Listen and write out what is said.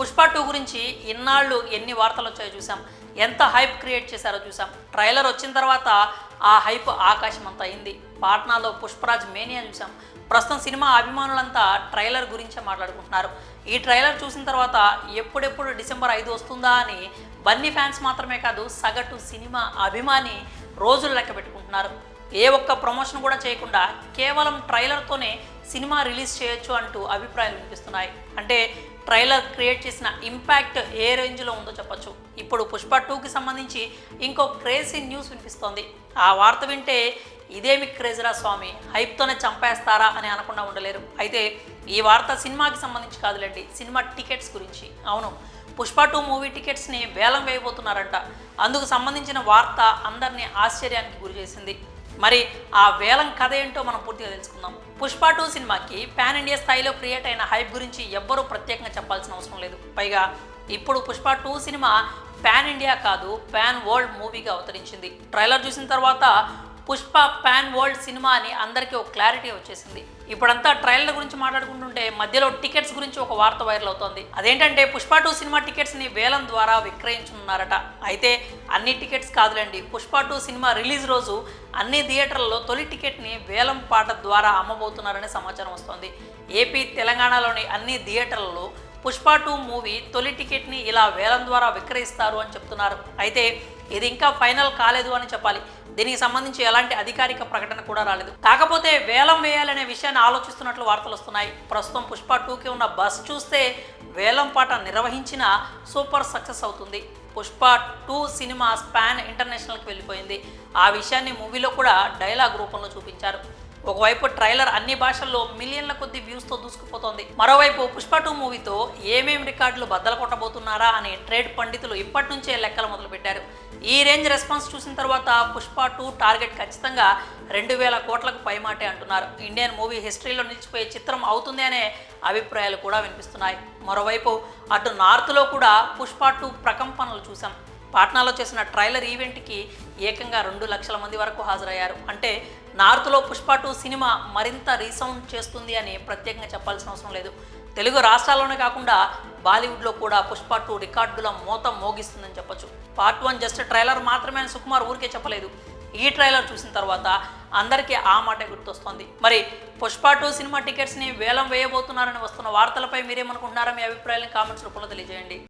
పుష్ప 2 గురించి ఇన్నాళ్ళు ఎన్ని వార్తలు వచ్చాయో చూసాం. ఎంత హైప్ క్రియేట్ చేశారో చూసాం. ట్రైలర్ వచ్చిన తర్వాత ఆ హైప్ ఆకాశం అంతా అయింది. పాట్నాలో పుష్పరాజ్ మేనియా చూసాం. ప్రస్తుతం సినిమా అభిమానులంతా ట్రైలర్ గురించే మాట్లాడుకుంటున్నారు. ఈ ట్రైలర్ చూసిన తర్వాత ఎప్పుడెప్పుడు డిసెంబర్ 5 వస్తుందా అని బన్నీ ఫ్యాన్స్ మాత్రమే కాదు, సగటు సినిమా అభిమాని రోజులు లెక్క పెట్టుకుంటున్నారు. ఏ ఒక్క ప్రమోషన్ కూడా చేయకుండా కేవలం ట్రైలర్తోనే సినిమా రిలీజ్ చేయొచ్చు అంటూ అభిప్రాయాలు వినిపిస్తున్నాయి. అంటే ట్రైలర్ క్రియేట్ చేసిన ఇంపాక్ట్ ఏ రేంజ్లో ఉందో చెప్పొచ్చు. ఇప్పుడు పుష్ప 2కి సంబంధించి ఇంకో క్రేజీ న్యూస్ వినిపిస్తోంది. ఆ వార్త వింటే ఇదేమి క్రేజీరా స్వామి, హైప్తోనే చంపేస్తారా అని అనకుండా ఉండలేరు. అయితే ఈ వార్త సినిమాకి సంబంధించి కాదులేండి, సినిమా టికెట్స్ గురించి. అవును, పుష్ప 2 మూవీ టికెట్స్ని వేలం వేయబోతున్నారంట. అందుకు సంబంధించిన వార్త అందరినీ ఆశ్చర్యానికి గురి చేసింది. మరి ఆ వేలం కథ ఏంటో మనం పూర్తిగా తెలుసుకుందాం. పుష్ప 2 సినిమాకి పాన్ ఇండియా స్థాయిలో క్రియేట్ అయిన హైప్ గురించి ఎవ్వరూ ప్రత్యేకంగా చెప్పాల్సిన అవసరం లేదు. పైగా ఇప్పుడు పుష్ప 2 సినిమా పాన్ ఇండియా కాదు, పాన్ వరల్డ్ మూవీగా అవతరించింది. ట్రైలర్ చూసిన తర్వాత పుష్ప పాన్ వరల్డ్ సినిమా అని అందరికీ ఒక క్లారిటీ వచ్చేసింది. ఇప్పుడంతా ట్రైలర్ గురించి మాట్లాడుకుంటుంటే మధ్యలో టికెట్స్ గురించి ఒక వార్త వైరల్ అవుతోంది. అదేంటంటే పుష్ప 2 సినిమా టికెట్స్ని వేలం ద్వారా విక్రయించనున్నారట. అయితే అన్ని టికెట్స్ కాదులేండి, పుష్ప 2 సినిమా రిలీజ్ రోజు అన్ని థియేటర్లలో తొలి టికెట్ని వేలం పాట ద్వారా అమ్మబోతున్నారనే సమాచారం వస్తోంది. ఏపీ, తెలంగాణలోని అన్ని థియేటర్లలో పుష్ప 2 మూవీ తొలి టికెట్ని ఇలా వేలం ద్వారా విక్రయిస్తారు అని చెప్తున్నారు. అయితే ఇది ఇంకా ఫైనల్ కాలేదు అని చెప్పాలి. దీనికి సంబంధించి ఎలాంటి అధికారిక ప్రకటన కూడా రాలేదు. కాకపోతే వేలం వేయాలనే విషయాన్ని ఆలోచిస్తున్నట్లు వార్తలు వస్తున్నాయి. ప్రస్తుతం పుష్ప 2కి ఉన్న బస్ చూస్తే వేలం పాట నిర్వహించిన సూపర్ సక్సెస్ అవుతుంది. పుష్ప 2 సినిమా స్పాన్ ఇంటర్నేషనల్కి వెళ్ళిపోయింది. ఆ విషయాన్ని మూవీలో కూడా డైలాగ్ రూపంలో చూపించారు. ఒకవైపు ట్రైలర్ అన్ని భాషల్లో మిలియన్ల కొద్ది వ్యూస్తో దూసుకుపోతోంది. మరోవైపు పుష్ప 2 మూవీతో ఏమేం రికార్డులు బద్దలు కొట్టబోతున్నారా అని ట్రేడ్ పండితులు ఇప్పటి నుంచే లెక్కలు మొదలుపెట్టారు. ఈ రేంజ్ రెస్పాన్స్ చూసిన తర్వాత పుష్ప 2 టార్గెట్ ఖచ్చితంగా 2000 కోట్లకు పైమాటే అంటున్నారు. ఇండియన్ మూవీ హిస్టరీలో నిలిచిపోయే చిత్రం అవుతుంది అనే అభిప్రాయాలు కూడా వినిపిస్తున్నాయి. మరోవైపు అటు నార్త్లో కూడా పుష్ప 2 ప్రకంపనలు చూసాం. పాట్నాలో చేసిన ట్రైలర్ ఈవెంట్కి ఏకంగా 2 లక్షల మంది వరకు హాజరయ్యారు. అంటే నార్త్లో పుష్ప 2 సినిమా మరింత రీసౌండ్ చేస్తుంది అని ప్రత్యేకంగా చెప్పాల్సిన అవసరం లేదు. తెలుగు రాష్ట్రాల్లోనే కాకుండా బాలీవుడ్లో కూడా పుష్ప 2 రికార్డుల మోత మోగిస్తుందని చెప్పొచ్చు. పార్ట్ 1 జస్ట్ ట్రైలర్ మాత్రమే అని సుకుమార్ ఊరికే చెప్పలేదు. ఈ ట్రైలర్ చూసిన తర్వాత అందరికీ ఆ మాటే గుర్తొస్తోంది. మరి పుష్ప 2 సినిమా టికెట్స్ని వేలం వేయబోతున్నారని వస్తున్న వార్తలపై మీరేమనుకుంటున్నారో మీ అభిప్రాయాలను కామెంట్స్ రూపంలో తెలియజేయండి.